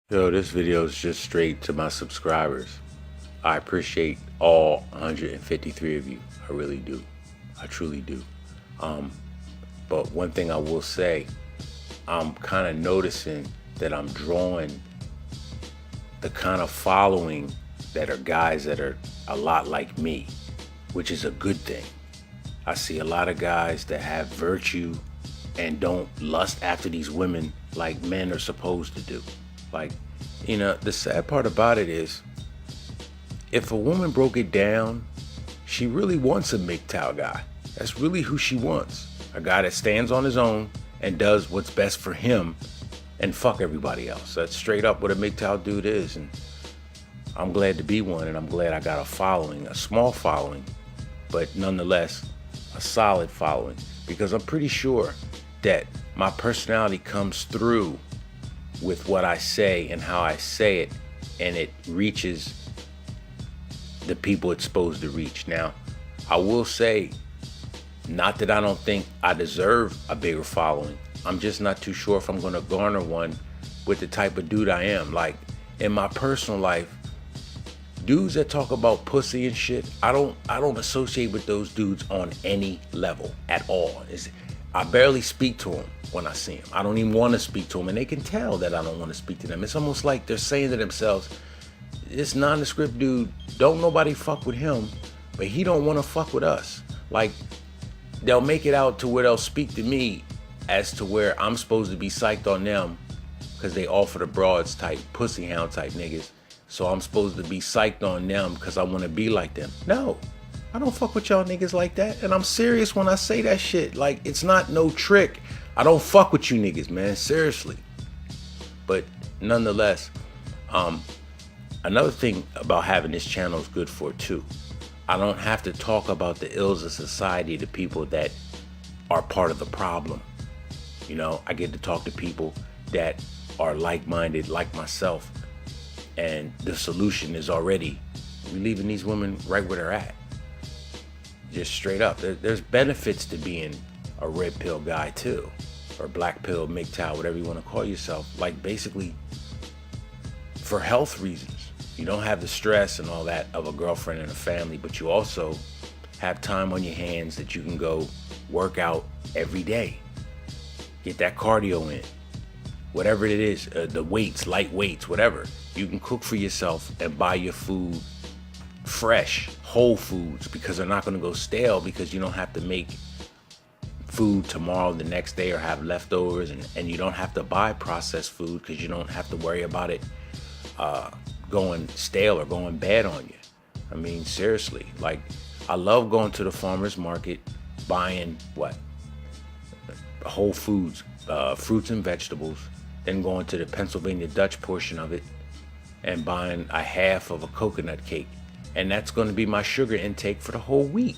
Yo, this video is just straight to my subscribers. I appreciate all 153 of you. I really do. I truly do. But one thing I will say, I'm kind of noticing that I'm drawing the kind of following that are guys that are a lot like me, which is a good thing. I see a lot of guys that have virtue and don't lust after these women like men are supposed to do. Like, the sad part about it is, if a woman broke it down, she really wants a MGTOW guy. That's really who she wants. A guy that stands on his own and does what's best for him and fuck everybody else. That's straight up what a MGTOW dude is. And I'm glad to be one, and I'm glad I got a following, a small following, but nonetheless, a solid following, because I'm pretty sure that my personality comes through with what I say and how I say it, and it reaches the people it's supposed to reach. Now, I will say, not that I don't think I deserve a bigger following. I'm just not too sure if I'm gonna garner one with the type of dude I am. Like, in my personal life, dudes that talk about pussy and shit, I don't associate with those dudes on any level at all. I barely speak to them when I see them. I don't even want to speak to them, and they can tell that I don't want to speak to them. It's almost like they're saying to themselves, this nondescript dude, don't nobody fuck with him, but he don't want to fuck with us. Like, they'll make it out to where they'll speak to me as to where I'm supposed to be psyched on them because they offer the broads type, pussy hound type niggas. So I'm supposed to be psyched on them because I want to be like them. No, I don't fuck with y'all niggas like that. And I'm serious when I say that shit. Like, it's not no trick. I don't fuck with you niggas, man. Seriously. But nonetheless, another thing about having this channel is good for it too. I don't have to talk about the ills of society to people that are part of the problem. I get to talk to people that are like-minded, like myself. And the solution is already, we're leaving these women right where they're at. Just straight up. There's benefits to being a red pill guy too, or black pill, MGTOW, whatever you want to call yourself. Like, basically, for health reasons. You don't have the stress and all that of a girlfriend and a family, but you also have time on your hands that you can go work out every day. Get that cardio in. Whatever it is, the weights, light weights, whatever. You can cook for yourself and buy your food fresh, whole foods, because they're not going to go stale, because you don't have to make food tomorrow, the next day, or have leftovers, and you don't have to buy processed food because you don't have to worry about it going stale or going bad on you. I mean, seriously, like, I love going to the farmer's market, buying Whole Foods, fruits and vegetables, then going to the Pennsylvania Dutch portion of it and buying a half of a coconut cake. And that's going to be my sugar intake for the whole week.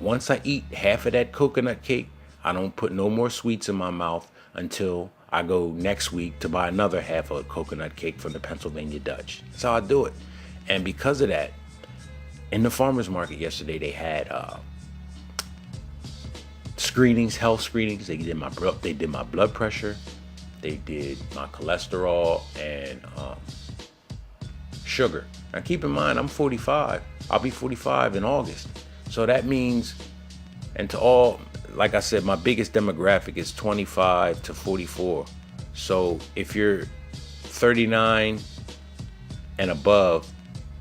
Once I eat half of that coconut cake, I don't put no more sweets in my mouth until I go next week to buy another half of a coconut cake from the Pennsylvania Dutch. That's how I do it. And because of that, in the farmer's market yesterday, they had screenings, health screenings. They did my blood pressure, they did my cholesterol, and sugar. Now keep in mind, I'm 45. I'll be 45 in August. So that means, and to all, like I said, my biggest demographic is 25 to 44. So if you're 39 and above,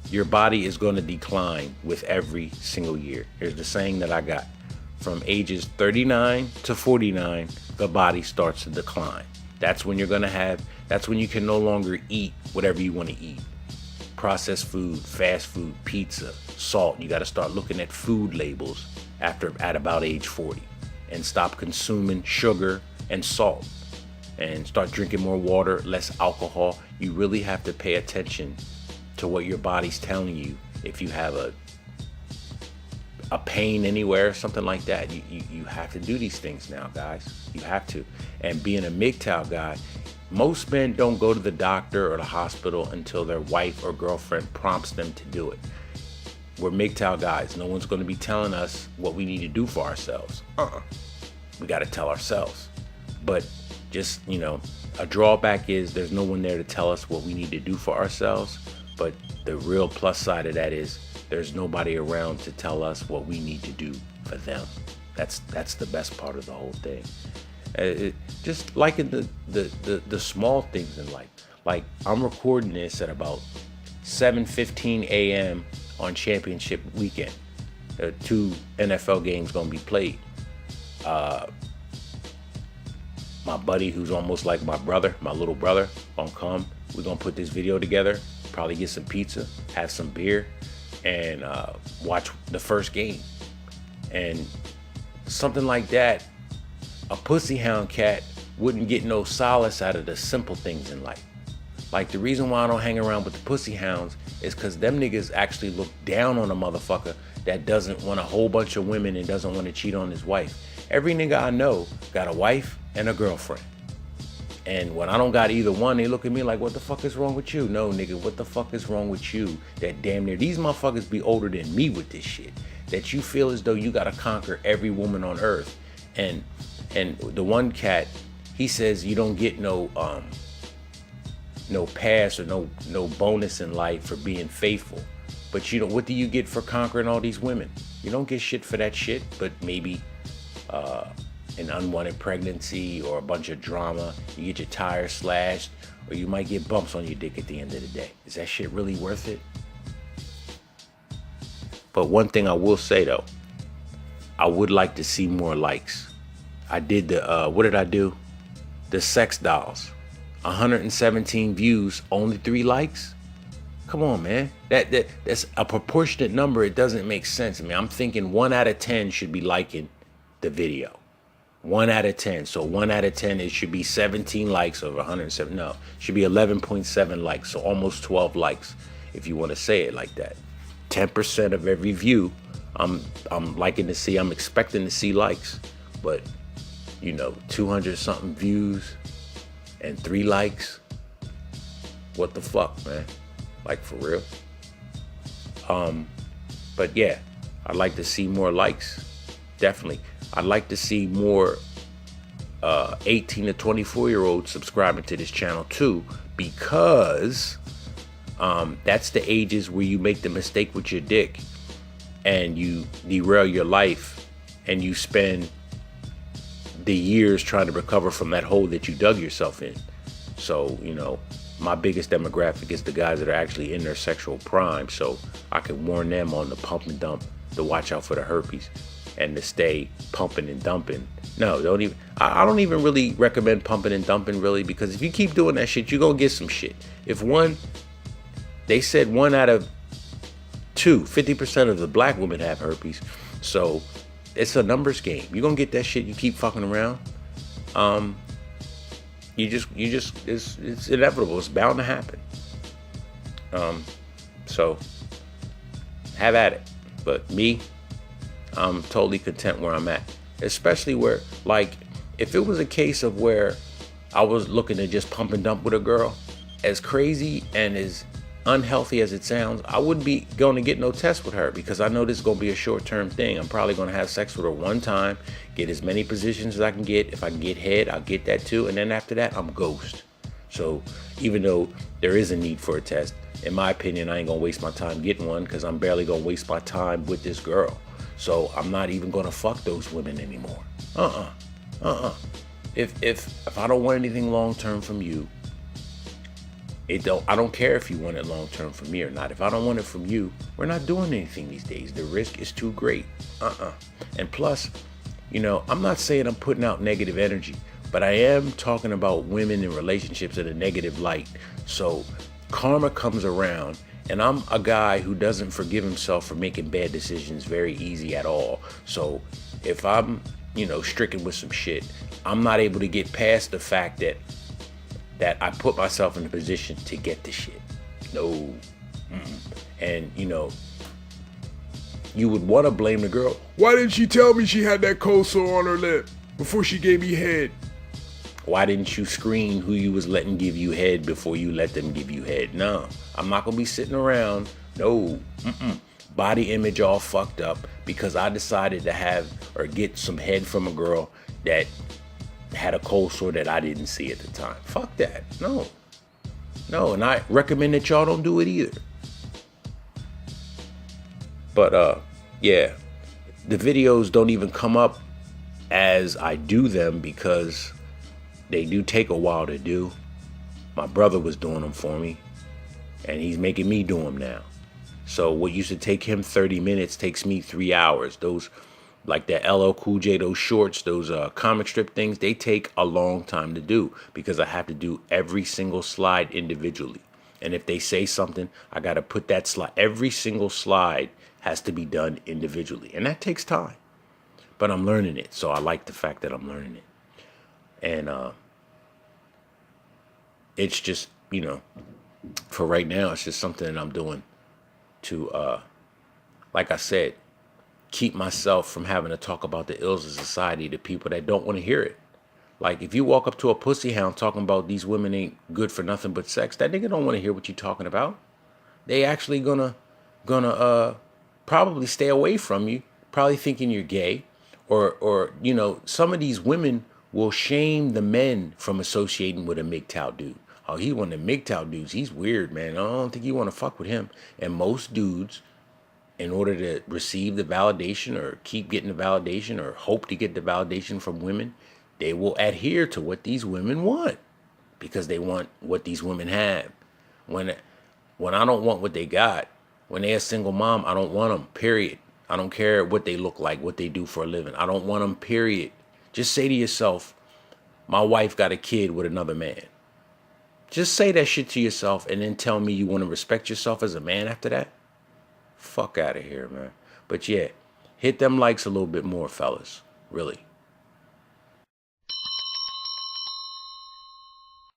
your body is going to decline with every single year. Here's the saying that I got. From ages 39 to 49, the body starts to decline. That's when that's when you can no longer eat whatever you want to eat. Processed food, fast food, pizza, salt. You got to start looking at food labels at about age 40, and stop consuming sugar and salt, and start drinking more water, less alcohol. You really have to pay attention to what your body's telling you. If you have a pain anywhere, something like that, you have to do these things now, guys. You have to. And being a MGTOW guy, most men don't go to the doctor or the hospital until their wife or girlfriend prompts them to do it. We're MGTOW guys. No one's going to be telling us what we need to do for ourselves. We got to tell ourselves. But just, a drawback is there's no one there to tell us what we need to do for ourselves. But the real plus side of that is there's nobody around to tell us what we need to do for them. That's the best part of the whole thing. Just liking the small things in life. Like, I'm recording this at about 7:15 a.m. on championship weekend. 2 NFL games gonna be played. My buddy, who's almost like my brother, my little brother, gonna come. We're gonna put this video together, probably get some pizza, have some beer, and watch the first game. And something like that, a pussy hound cat wouldn't get no solace out of the simple things in life. Like, the reason why I don't hang around with the pussy hounds is because them niggas actually look down on a motherfucker that doesn't want a whole bunch of women and doesn't want to cheat on his wife. Every nigga I know got a wife and a girlfriend. And when I don't got either one, they look at me like, what the fuck is wrong with you? No, nigga, what the fuck is wrong with you? That damn near these motherfuckers be older than me with this shit. That you feel as though you gotta conquer every woman on earth. And the one cat, he says you don't get no pass or no bonus in life for being faithful. But you know, what do you get for conquering all these women? You don't get shit for that shit, but maybe an unwanted pregnancy or a bunch of drama. You get your tires slashed, or you might get bumps on your dick at the end of the day. Is that shit really worth it? But one thing I will say though, I would like to see more likes. I did what did I do? The sex dolls. 117 views, only 3 likes? Come on, man. That's a proportionate number. It doesn't make sense. I mean, I'm thinking 1 out of 10 should be liking the video. 1 out of 10. So 1 out of 10, it should be 17 likes over 107. No, it should be 11.7 likes. So almost 12 likes, if you want to say it like that. 10% of every view, I'm expecting to see likes. But, 200 something views and 3 likes. What the fuck, man? Like, for real. But yeah, I'd like to see more likes. Definitely. I'd like to see more 18 to 24-year-olds subscribing to this channel too, because that's the ages where you make the mistake with your dick and you derail your life and you spend the years trying to recover from that hole that you dug yourself in. So, my biggest demographic is the guys that are actually in their sexual prime. So I can warn them on the pump and dump, to watch out for the herpes and to stay pumping and dumping. No, I don't even really recommend pumping and dumping, really, because if you keep doing that shit, you're going to get some shit. They said 1 out of 2, 50% of the black women have herpes. So it's a numbers game. You're going to get that shit. You keep fucking around. It's inevitable. It's bound to happen. So have at it. But me, I'm totally content where I'm at. Especially where, like, if it was a case of where I was looking to just pump and dump with a girl, as crazy and as unhealthy as it sounds, I wouldn't be going to get no test with her, because I know this is going to be a short-term thing. I'm probably going to have sex with her one time, get as many positions as I can get. If I can get head, I'll get that too. And then after that, I'm ghost. So even though there is a need for a test, in my opinion, I ain't going to waste my time getting one, because I'm barely going to waste my time with this girl. So I'm not even going to fuck those women anymore. If I don't want anything long-term from you, I don't care if you want it long-term from me or not. If I don't want it from you, we're not doing anything these days. The risk is too great. And plus, I'm not saying I'm putting out negative energy, but I am talking about women and relationships in a negative light. So karma comes around, and I'm a guy who doesn't forgive himself for making bad decisions very easy at all. So if I'm, stricken with some shit, I'm not able to get past the fact that I put myself in a position to get the shit. No. And, you would want to blame the girl. Why didn't she tell me she had that cold sore on her lip before she gave me head? Why didn't you screen who you was letting give you head before you let them give you head? No, I'm not going to be sitting around. No. Body image all fucked up because I decided to have or get some head from a girl that had a cold sore that I didn't see at the time. Fuck that. No. No, and I recommend that y'all don't do it either. But yeah, the videos don't even come up as I do them because they do take a while to do. My brother was doing them for me, and he's making me do them now. So what used to take him 30 minutes takes me 3 hours. Those, like that LL Cool J, those shorts, those comic strip things, they take a long time to do because I have to do every single slide individually. And if they say something, I got to put that slide. Every single slide has to be done individually, and that takes time. But I'm learning it, so I like the fact that I'm learning it. And it's just, for right now, it's just something that I'm doing to, like I said, keep myself from having to talk about the ills of society to people that don't want to hear it. Like, if you walk up to a pussy hound talking about these women ain't good for nothing but sex, that nigga don't want to hear what you talking about. They actually gonna probably stay away from you, probably thinking you're gay, or some of these women will shame the men from associating with a MGTOW dude. Oh, he one of the MGTOW dudes. He's weird, man. I don't think you want to fuck with him. And most dudes, in order to receive the validation or keep getting the validation or hope to get the validation from women, they will adhere to what these women want because they want what these women have. When I don't want what they got, when they're a single mom, I don't want them, period. I don't care what they look like, what they do for a living. I don't want them, period. Just say to yourself, my wife got a kid with another man. Just say that shit to yourself and then tell me you want to respect yourself as a man after that. Fuck out of here, man. But yeah, hit them likes a little bit more, fellas. Really.